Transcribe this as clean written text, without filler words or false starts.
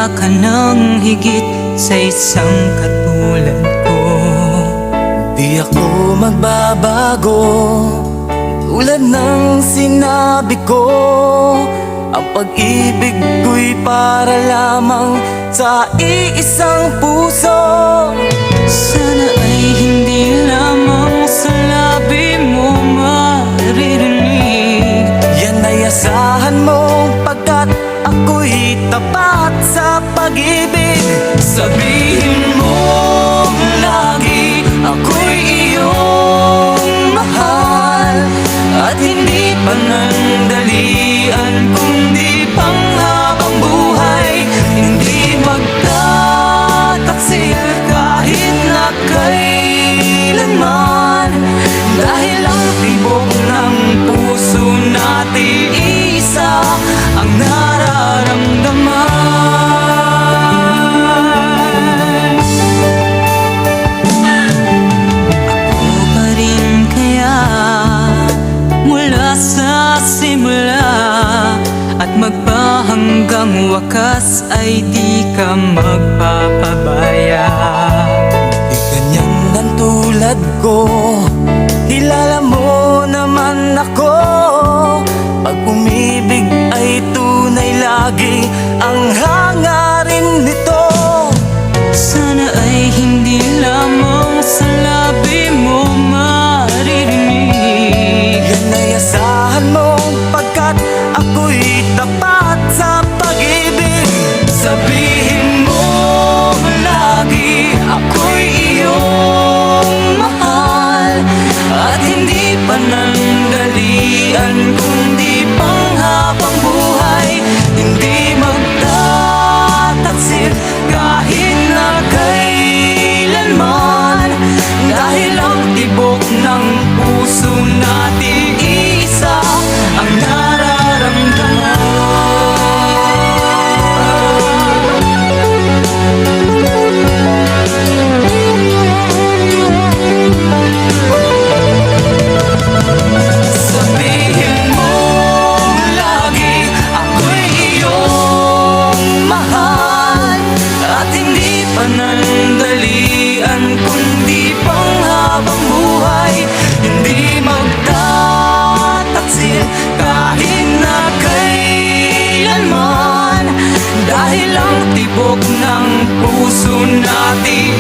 Handa ka ng higit sa isang katulad ko. Di ako magbabago, tulad ng sinabi ko. Ang pag-ibig ko'y para lamang sa iisang puso. Sana ay hindi lamang sa labi mo maririnig. Yan ay asahan mo, pagkat ako'y tapat sa pag-ibig. Sabihin mo lagi, ako'y iyong mahal, at hindi panandalian kundi panghabang buhay. Hindi magtataksil kahit na kailanman, dahil ang tibok ng puso natin isa ang nararamdaman. Ako pa rin kaya mula sa simula, at magpahanggang wakas ay di ka magpapabaya. Di ganyan ang tulad ko, kilala mo naman ako. Pag umibig ay tunay, lagi ang hangarin nito. Sana ay hindi lamang sa labi mo maririnig. Yan ay asahan mo, pagkat ako'y tapat sa pag-ibig. Sabihin mo lagi, ako'y iyong mahal, at hindi panandalian kundi panghabang buhay. Hindi magtataksil kahit na kailanman, dahil ang tibok ng puso natin isa ang nararamdaman. Sabihin mo lagi, ako'y iyong mahal, at hindi panandalian kundi panghabang buhay. Hindi magtataksil kahit na kailanman, dahil ang tibok ng puso natin